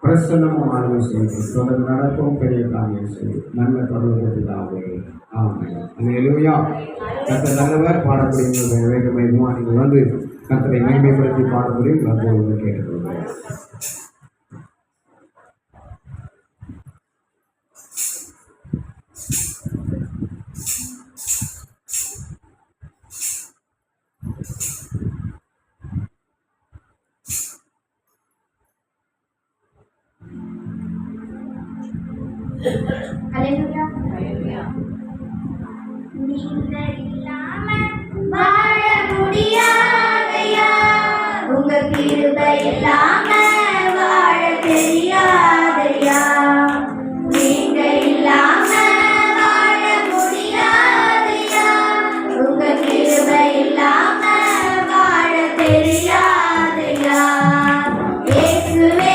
பிரசன்னமும் ஆளுமை செய்யும் தொடர் நடக்கும் பெரிய காரியம் செய்யும் நல்ல தொடர்புதாவே ஆமென். அல்லேலூயா. கர்த்தர் நல்லவர். பாடக்கூடிய வேகமாக நீங்கள் வந்து கர்த்தரை மேன்மைப்படுத்தி பாடக்கூடிய அன்போடு கேட்டுக்கொள்கிறேன். Hallelujah. Hallelujah. நீங்க இல்லாம வாழ முடியாதையா, உங்க கிருபை இல்லாம வாழ தெரியாதையா. நீங்க இல்லாம வாழ முடியாதையா, உங்க கிருபை இல்லாம வாழ தெரியாதையா. இயேசுவே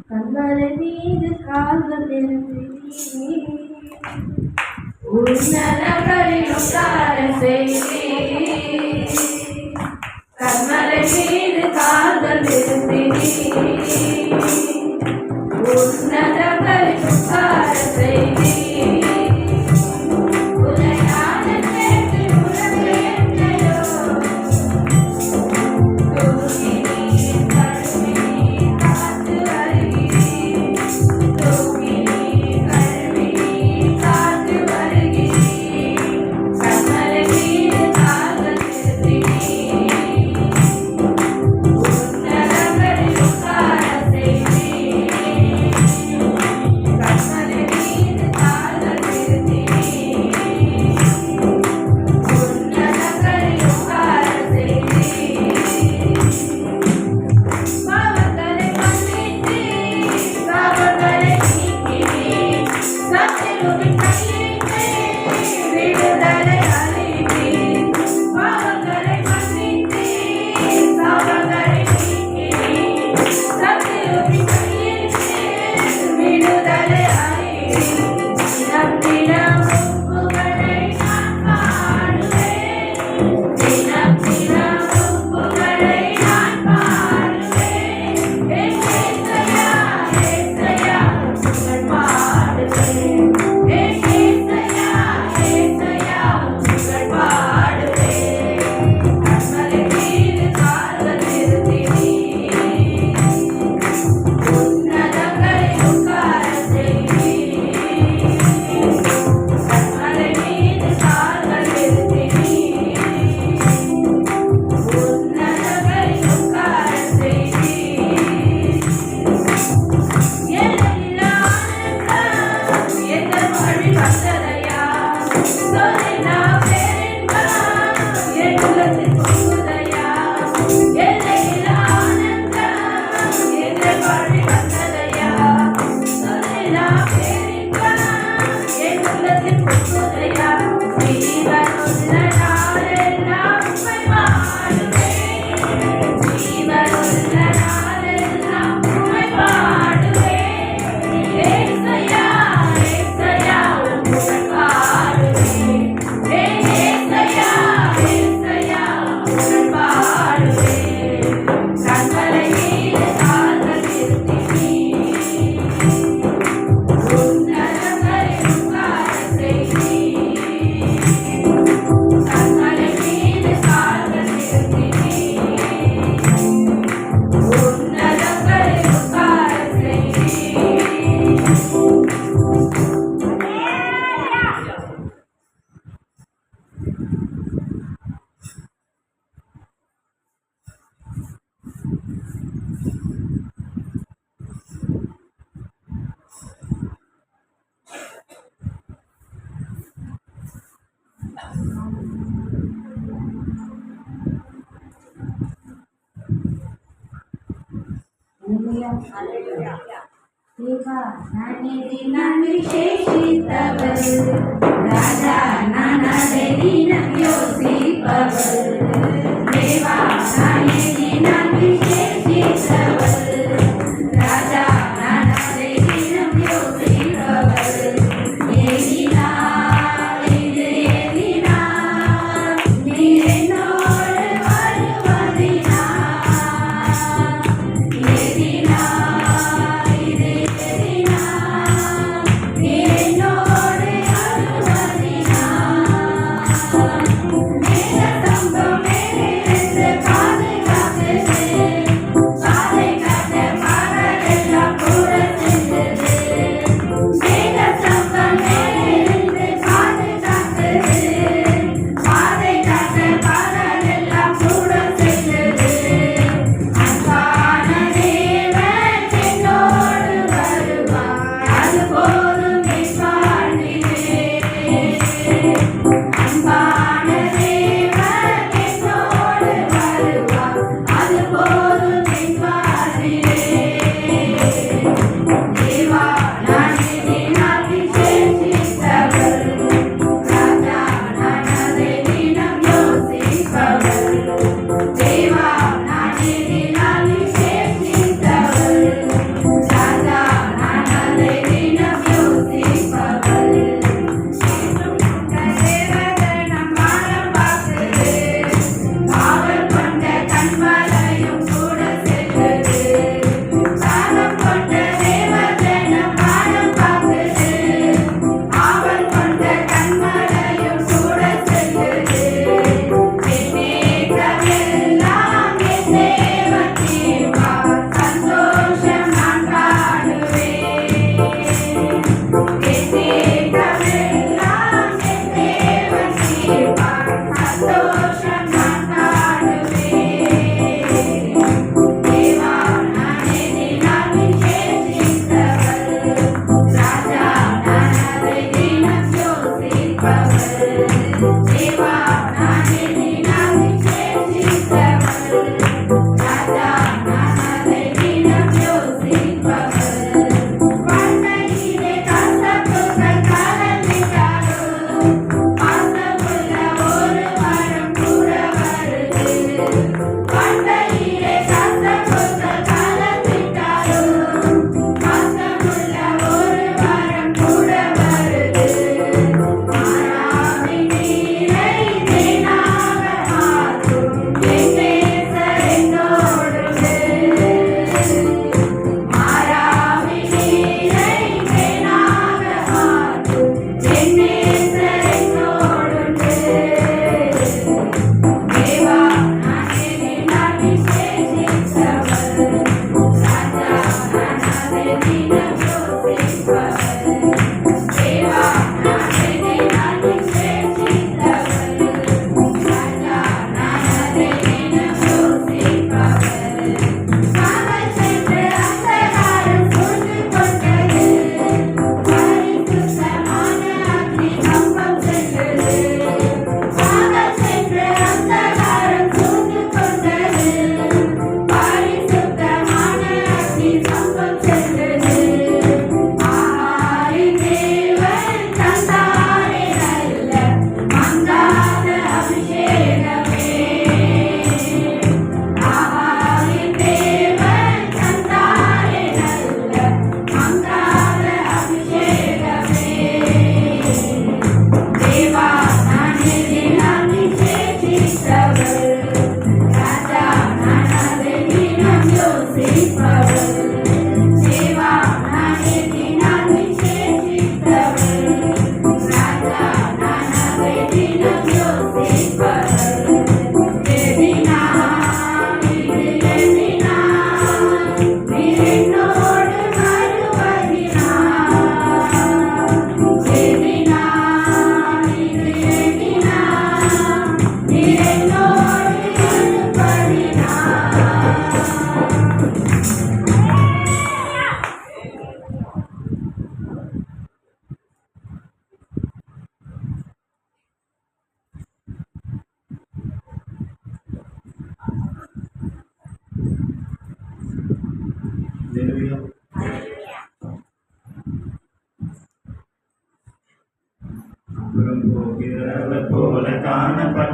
கண்மலை மீது கால்கள் நிறுத்தி உன்னதங்களில் உட்கார செய்தி கண்மலை மீது கால்கள் நிறுத்தி உன்னதங்களில் உட்கார செய்தி देवा नाने दिन विशेषितवल राजा नाना दिन योसिपवल देवा नाने दिन विशेषितवल राजा नाना दिन योसिपवल ये दिना मेरे नोर वरवदिना ये दिना Come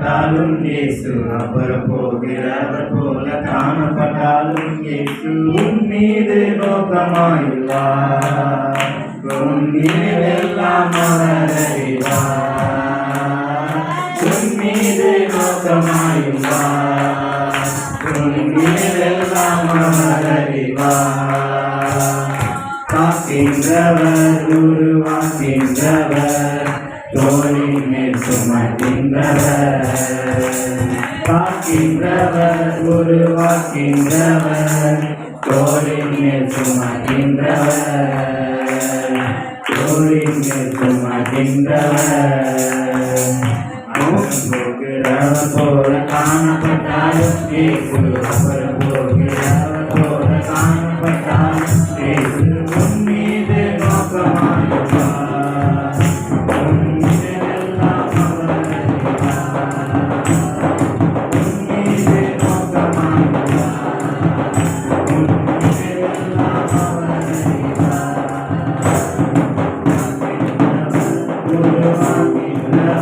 காணப்பட்டாலும் இயேசு அப்புறம் போகிறவர் போல காணப்பட்டாலும் இயேசு உன் மீது நோக்கமாயுள்ளார் உன் நினைவெல்லாம் அவர் அறிவார் உன் மீது நோக்கமாயுள்ளார் உன் நினைவெல்லாம் அவர் அறிவார் காக்கின்றவர் உருவாக்கின்றவர் தோளின் மேல் சுமக்கின்றவர் காக்கின்றவர் உருவாக்கின்றவர் தோளின் மேல் சுமக்கின்றவர் தோளின் மேல் சுமக்கின்றவர் போகிறவர் போல காணப்பட்டாலும் இயேசு அப்புறம் போகிறவர் போல காணப்பட்டாலும் இயேசு உன் மீது நோக்கமாயுள்ளார் உன் மீதெல்லாம் அவர் அறிவார் உன் மீது நோக்கமாயுள்ளார் உன் மீதெல்லாம் அவர் அறிவார் உருவாக்கின்றவர்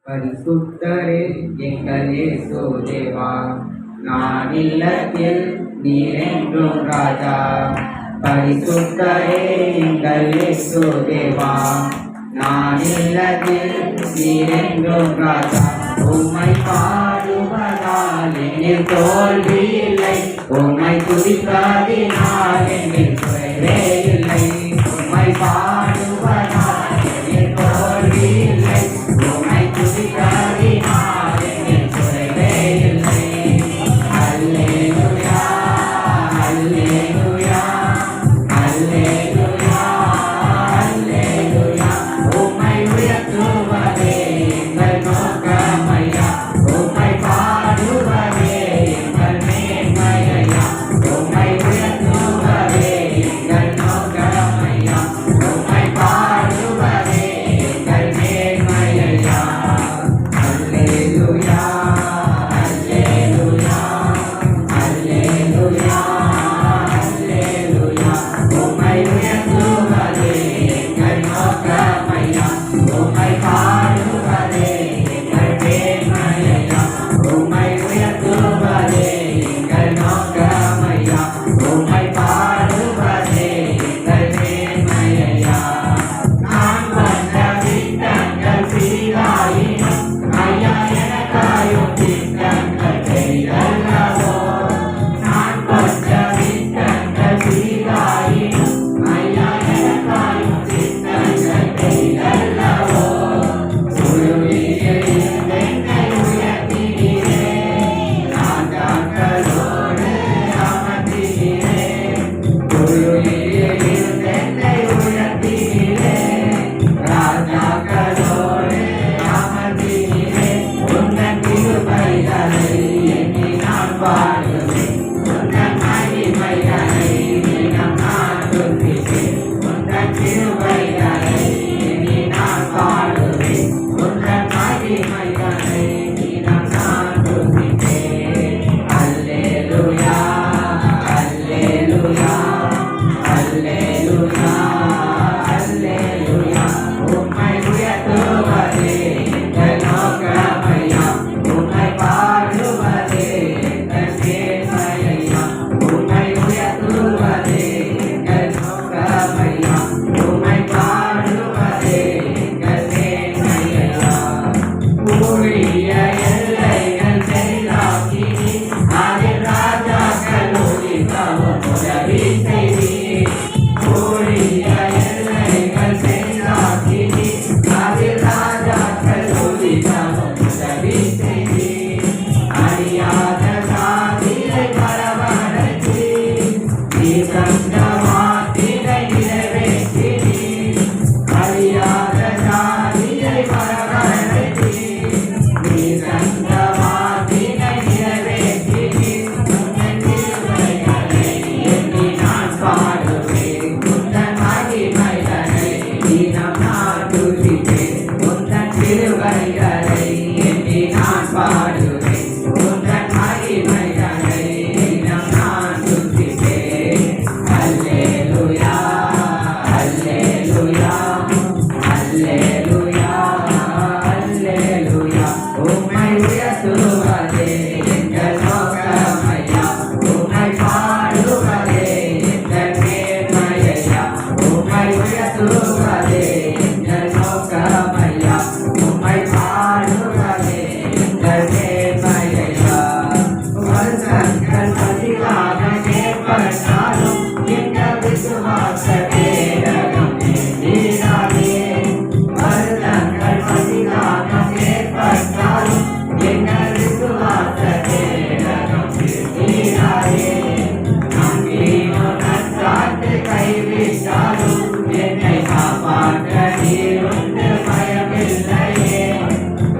பரிசுத்தரே எங்கள் இயேசு தேவா, நான் இல்லத்தில் நீரென்றும் ராஜா. பரிசுத்தரே எங்கள் இயேசு தேவா, நான் இல்லத்தில் நீரென்றும் ராஜா. உம்மை பாடுவதால் என்னில் தோல்வி இல்லை, உம்மை துதிப்பதினால் என்னில் குறைவே இல்லை. உம்மை பாடுவதால் என்னில் தோல்வி இல்லை, உம்மை துதிப்பதினால் என்னில் குறைவே இல்லை. அல்லேலூயா, அல்லேலூயா, அல்லேலூயா, அல்லேலூயா. உம்மை உயர்த்துவதே எங்கள் நோக்கமையா, உம்மை பாடுவதே எங்கள் மேன்மையா. உம்மை உயர்த்துவதே எங்கள் நோக்கமையா, உம்மை பாடுவதே எங்கள் மேன்மையா. அல்லேலூயா, அல்லேலூயா, அல்லேலூயா, அல்லேலூயா. உம்மை உயர்த்துவதே எங்கள் நோக்கமையா, உம்மை பாடுவதே எங்கள் மேன்மையா. உம்மை உயர்த்துவதே எங்கள் நோக்கமையா, உம்மை பாடுவதே எங்கள் மேன்மையா. நான் வந்த திட்டங்கள் சீராயினும் ஐயா எனக்காயும் திட்டங்கள் செய்தல்லவோ. நான் கொண்ட திட்டங்கள் சீராயினும் ஐயா எனக்காயும் திட்டங்கள் செய்தல்லவோ. உருவியில் என்னை உயர்த்தினீரே, ராஜாக்களோடு அமர்த்தினீரே. உருவியில் என்னை உயர்த்தினீரே, ராஜாக்களோடு அமர்த்தினீரே. உந்தன் கிருபைகளை எண்ணி நான் பாடுவேன், உந்தன் மகிமைகளை தினம் நான் துதிப்பேன். உந்தன் கிருபைகளை எண்ணி நான் பாடுவேன், உந்தன் மகிமைகளை தினம் நான் துதிப்பேன். அல்லேலூயா, அல்லேலூயா, அல்லேலூயா, அல்லேலூயா. உம்மை உயர்த்துவதே எங்கள் நோக்கமையா, உம்மை பாடுவதே எங்கள் மேன்மையா. உம்மை உயர்த்துவதே எங்கள் நோக்கமையா, உம்மை பாடுவதே எங்கள் மேன்மையா. ஊழிய எல்லைகள் பெரிதாக்கினீ, அதில் ராஜாக்கள் உதிக்கவும் உதவி செய்தீர். ஊழிய எல்லைகள் பெரிதாக்கினீ, அதில் ராஜாக்கள் உதிக்கவும் உதவி செய்தீர். அறியாத சாதியை வரவழைத்தீர், நீ கண்ட வார்த்தையை நிறைவேற்றினீர். அறியாத சாதியை வரவழைத்தீர், நீ கண்ட வார்த்தையை நிறைவேற்றினீர். உந்தன் கிருபைகளை எண்ணி நான் பாடுவேன், உந்தன் மகிமைகளை தினம் நான் துதிப்பேன். உந்தன் கிருபைகளை எண்ணி நான் பாடுவேன், உந்தன் மகிமைகளை தினம் நான் துதிப்பேன். அல்லேலூயா, அல்லேலூயா, அல்லேலூயா, அல்லேலூயா. உம்மை உயர்த்துவதே எங்கள் நோக்கமையா, உம்மை பாடுவதே எங்கள் மேன்மையா. உம்மை உயர்த்துவதே எங்கள் நோக்கமையா, உம்மை பாடுவதே எங்கள் மேன்மையா. வருஷங்கள் பதிலாக ஏற்பட்டாலும் எங்கள் விசுவாச பேரகம் நீராதே. வருடங்கள் பதிலாக ஏற்பட்டாலும் எங்கள் விசுவாச பேரகம் நீராதே. நம்பினோ நற்றாட்டு கைவிட்டாலும் என்னை காப்பாற்ற நீர் உண்டு, பயமில்லையே.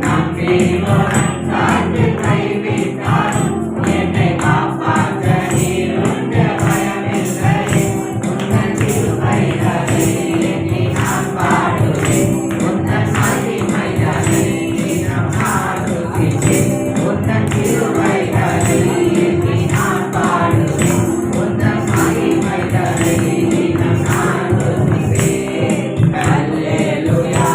நம்பினோ நற்றாட்டு கைவிட்டாலும் என்னை காப்பாற்ற நீர் உண்டு, பயமில்லையே. உந்தன் கிருபைகளை எண்ணி நான் பாடுவேன், உந்தன் மகிமைகளை தினம் நான் துதிப்பேன். உந்தன் கிருபைகளை எண்ணி நான் பாடுவேன், உந்தன் மகிமைகளை தினம் நான் துதிப்பேன். அல்லேலூயா,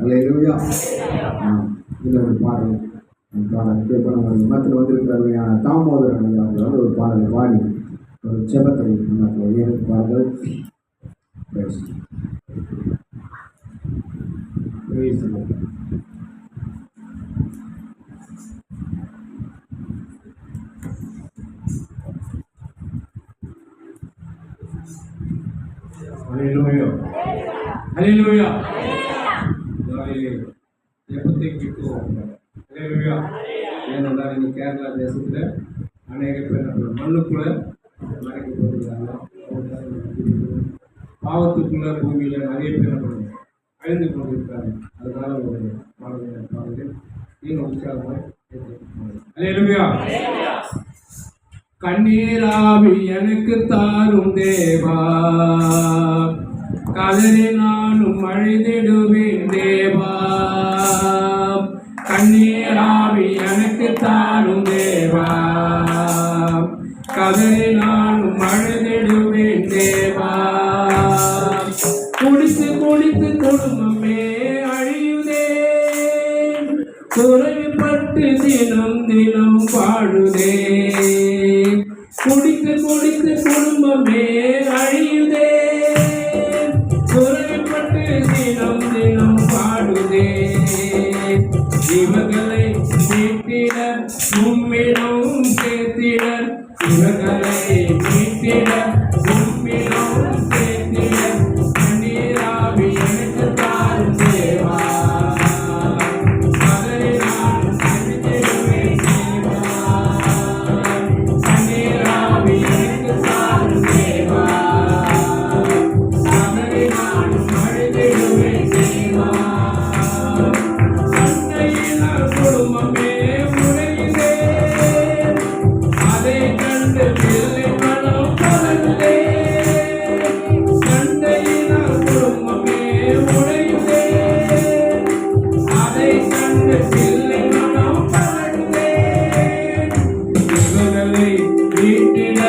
அல்லேலூயா. இந்த ஒரு பாடல் மத்தியில் வந்திருக்கிற தாமோதரன் ஐயா அவர்கள் வந்து ஒரு பாடலை பாடி ஒரு ஜெபத்தை ஏற்பார்கள். Hallelujah. Hallelujah. எப்பத்தை கிட்டுவோம். Hallelujah. ஏனென்றால் இன்னைக்கு கேரளா தேசத்தில் அநேக பேர் மண்ணுக்குள்ள மறைக்கப்பட்டிருக்கிறாங்க. பாவத்துக்குள்ள பூமியில நிறைய பேர் அழிந்து கொண்டிருக்கிறாங்க. அதனால ஒரு பாடலை நீங்கள் உற்சாகமாக Hallelujah. கண்ணீராவி எனக்கு தாரும் தேவா, கதறி நானும் அழுதிடுவேன் தேவா. கண்ணீராவி எனக்கு தாரும் தேவா, கதறி நானும் அழுதிடுவேன் தேவா. குடித்து குடித்து குடும்பமே அழியுதே, குறைப்பட்டு தினம் தினம் பாடுதே. குடித்து குடித்து குடும்பமே அழியுதே, குறைப்பட்டு தினம் தினம் பாடுதே. இவர்களை மீட்டிட உம்மிடம் சேர்த்திட, இவர்களை மீட்டிட உம்மிடம் சேர்த்திட. கண்ணீராவி எனக்கு தாரும் தேவா, கதறி நான் அழுதிடுவேன் தேவா. கண்ணீராவி எனக்கு தாரும் தேவா, கதறி நான் அழுதிடுவேன் தேவா. அன்னையினர் குடும்பமே உடையுதே, அதை கண்டு பிள்ளை மனம் கலந்தே. அன்னையினர் குடும்பமே உடையுதே, அதை கண்டு பிள்ளை மனம் கலந்தே. இவர்களை வீட்டிட